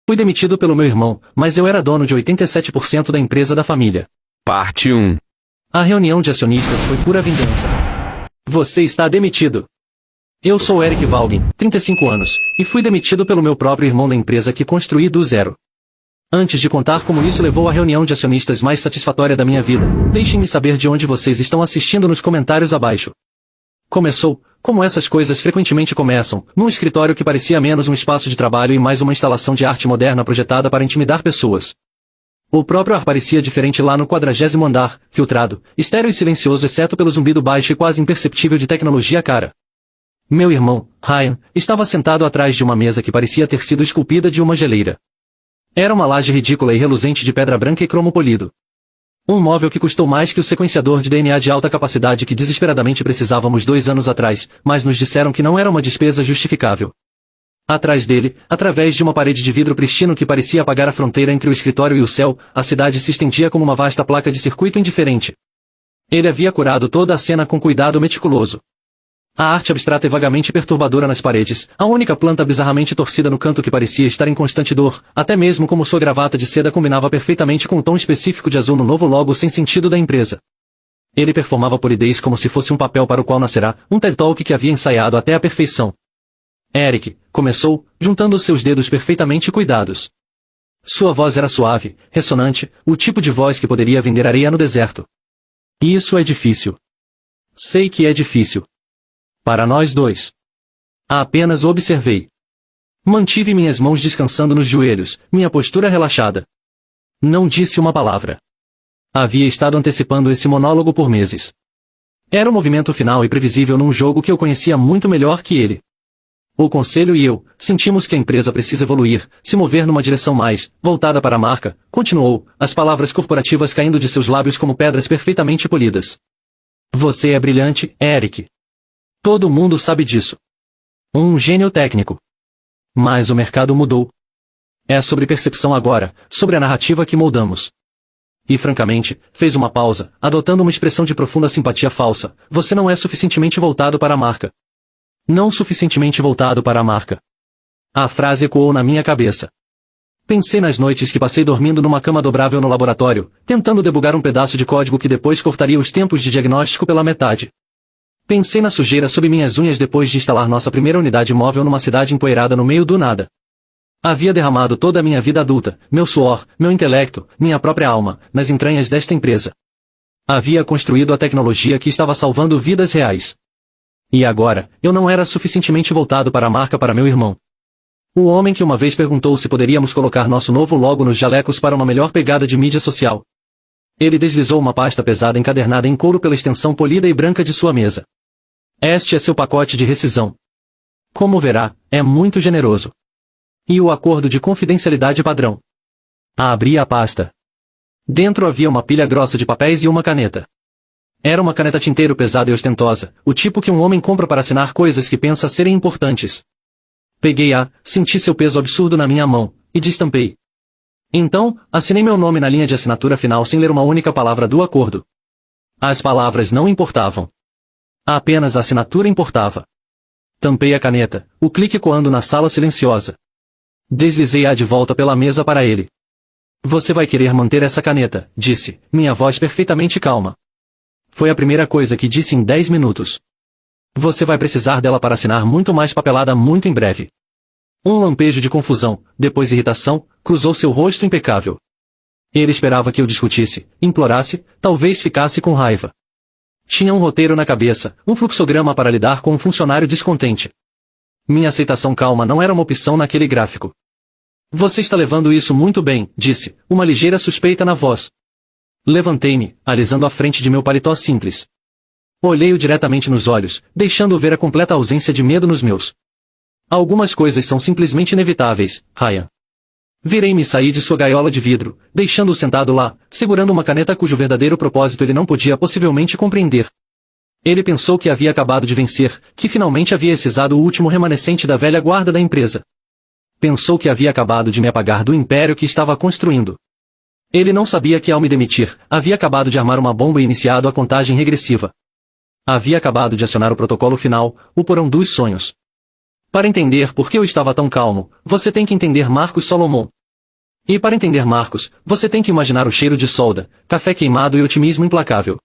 Fui demitido pelo meu irmão, mas eu era dono de 87% da empresa da família. Parte 1. A reunião de acionistas foi pura vingança. Você está demitido. Eu sou Eric Valgin, 35 anos, e fui demitido pelo meu próprio irmão da empresa que construí do zero. Antes de contar como isso levou à reunião de acionistas mais satisfatória da minha vida, deixem-me saber de onde vocês estão assistindo nos comentários abaixo. Começou, como essas coisas frequentemente começam, num escritório que parecia menos um espaço de trabalho e mais uma instalação de arte moderna projetada para intimidar pessoas. O próprio ar parecia diferente lá no 40º andar, filtrado, estéril e silencioso exceto pelo zumbido baixo e quase imperceptível de tecnologia cara. Meu irmão, Ryan, estava sentado atrás de uma mesa que parecia ter sido esculpida de uma geleira. Era uma laje ridícula e reluzente de pedra branca e cromo polido. Um móvel que custou mais que o sequenciador de DNA de alta capacidade que desesperadamente precisávamos 2 anos atrás, mas nos disseram que não era uma despesa justificável. Atrás dele, através de uma parede de vidro pristino que parecia apagar a fronteira entre o escritório e o céu, a cidade se estendia como uma vasta placa de circuito indiferente. Ele havia curado toda a cena com cuidado meticuloso. A arte abstrata e vagamente perturbadora nas paredes, a única planta bizarramente torcida no canto que parecia estar em constante dor, até mesmo como sua gravata de seda combinava perfeitamente com o tom específico de azul no novo logo sem sentido da empresa. Ele performava polidez como se fosse um papel para o qual nascerá, um TED Talk que havia ensaiado até a perfeição. Eric, começou, juntando seus dedos perfeitamente cuidados. Sua voz era suave, ressonante, o tipo de voz que poderia vender areia no deserto. E isso é difícil. Sei que é difícil. Para nós dois. Apenas observei. Mantive minhas mãos descansando nos joelhos, minha postura relaxada. Não disse uma palavra. Havia estado antecipando esse monólogo por meses. Era o movimento final e previsível num jogo que eu conhecia muito melhor que ele. O conselho e eu sentimos que a empresa precisa evoluir, se mover numa direção mais voltada para a marca, continuou, as palavras corporativas caindo de seus lábios como pedras perfeitamente polidas. Você é brilhante, Eric. Todo mundo sabe disso. Um gênio técnico. Mas o mercado mudou. É sobre percepção agora, sobre a narrativa que moldamos. E francamente, fez uma pausa, adotando uma expressão de profunda simpatia falsa, você não é suficientemente voltado para a marca. Não suficientemente voltado para a marca. A frase ecoou na minha cabeça. Pensei nas noites que passei dormindo numa cama dobrável no laboratório, tentando debugar um pedaço de código que depois cortaria os tempos de diagnóstico pela metade. Pensei na sujeira sob minhas unhas depois de instalar nossa primeira unidade móvel numa cidade empoeirada no meio do nada. Havia derramado toda a minha vida adulta, meu suor, meu intelecto, minha própria alma, nas entranhas desta empresa. Havia construído a tecnologia que estava salvando vidas reais. E agora, eu não era suficientemente voltado para a marca para meu irmão. O homem que uma vez perguntou se poderíamos colocar nosso novo logo nos jalecos para uma melhor pegada de mídia social. Ele deslizou uma pasta pesada encadernada em couro pela extensão polida e branca de sua mesa. Este é seu pacote de rescisão. Como verá, é muito generoso. E o acordo de confidencialidade padrão. Abri a pasta. Dentro havia uma pilha grossa de papéis e uma caneta. Era uma caneta tinteiro pesada e ostentosa, o tipo que um homem compra para assinar coisas que pensa serem importantes. Peguei-a, senti seu peso absurdo na minha mão, e destampei. Então, assinei meu nome na linha de assinatura final sem ler uma única palavra do acordo. As palavras não importavam. Apenas a assinatura importava. Tampei a caneta, o clique ecoando na sala silenciosa. Deslizei-a de volta pela mesa para ele. Você vai querer manter essa caneta, disse, minha voz perfeitamente calma. Foi a primeira coisa que disse em 10 minutos. Você vai precisar dela para assinar muito mais papelada muito em breve. Um lampejo de confusão, depois irritação, cruzou seu rosto impecável. Ele esperava que eu discutisse, implorasse, talvez ficasse com raiva. Tinha um roteiro na cabeça, um fluxograma para lidar com um funcionário descontente. Minha aceitação calma não era uma opção naquele gráfico. Você está levando isso muito bem, disse, uma ligeira suspeita na voz. Levantei-me, alisando a frente de meu paletó simples. Olhei-o diretamente nos olhos, deixando ver a completa ausência de medo nos meus. Algumas coisas são simplesmente inevitáveis, Ryan. Virei-me e saí de sua gaiola de vidro, deixando-o sentado lá, segurando uma caneta cujo verdadeiro propósito ele não podia possivelmente compreender. Ele pensou que havia acabado de vencer, que finalmente havia excisado o último remanescente da velha guarda da empresa. Pensou que havia acabado de me apagar do império que estava construindo. Ele não sabia que ao me demitir, havia acabado de armar uma bomba e iniciado a contagem regressiva. Havia acabado de acionar o protocolo final, o porão dos sonhos. Para entender por que eu estava tão calmo, você tem que entender Marcos Solomon. E para entender Marcos, você tem que imaginar o cheiro de solda, café queimado e otimismo implacável.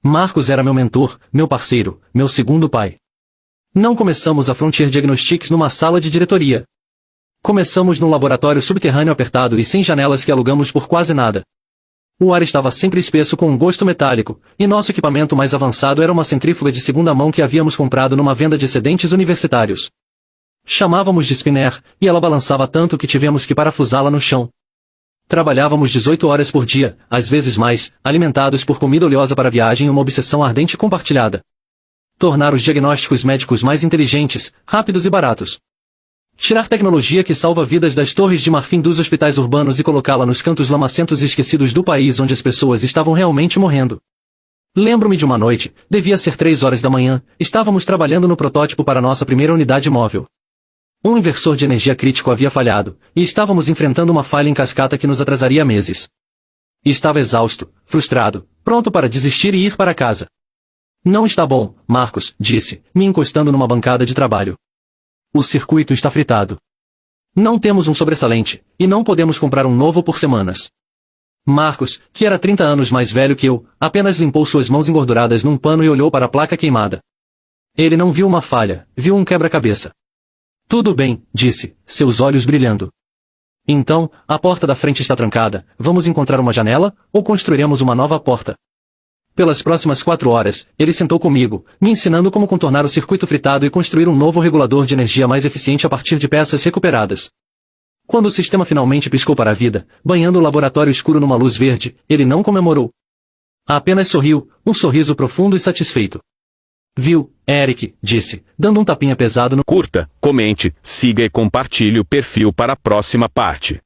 Marcos era meu mentor, meu parceiro, meu segundo pai. Não começamos a Frontier Diagnostics numa sala de diretoria. Começamos num laboratório subterrâneo apertado e sem janelas que alugamos por quase nada. O ar estava sempre espesso com um gosto metálico, e nosso equipamento mais avançado era uma centrífuga de segunda mão que havíamos comprado numa venda de excedentes universitários. Chamávamos de spinner, e ela balançava tanto que tivemos que parafusá-la no chão. Trabalhávamos 18 horas por dia, às vezes mais, alimentados por comida oleosa para a viagem e uma obsessão ardente compartilhada. Tornar os diagnósticos médicos mais inteligentes, rápidos e baratos. Tirar tecnologia que salva vidas das torres de marfim dos hospitais urbanos e colocá-la nos cantos lamacentos e esquecidos do país onde as pessoas estavam realmente morrendo. Lembro-me de uma noite, devia ser 3 horas da manhã, estávamos trabalhando no protótipo para nossa primeira unidade móvel. Um inversor de energia crítico havia falhado, e estávamos enfrentando uma falha em cascata que nos atrasaria meses. Estava exausto, frustrado, pronto para desistir e ir para casa. Não está bom, Marcos, disse, me encostando numa bancada de trabalho. O circuito está fritado. Não temos um sobressalente, e não podemos comprar um novo por semanas. Marcos, que era 30 anos mais velho que eu, apenas limpou suas mãos engorduradas num pano e olhou para a placa queimada. Ele não viu uma falha, viu um quebra-cabeça. Tudo bem, disse, seus olhos brilhando. Então, a porta da frente está trancada, vamos encontrar uma janela, ou construiremos uma nova porta? Pelas próximas 4 horas, ele sentou comigo, me ensinando como contornar o circuito fritado e construir um novo regulador de energia mais eficiente a partir de peças recuperadas. Quando o sistema finalmente piscou para a vida, banhando o laboratório escuro numa luz verde, ele não comemorou. Apenas sorriu, um sorriso profundo e satisfeito. Viu, Eric, disse, dando um tapinha pesado no... Curta, comente, siga e compartilhe o perfil para a próxima parte.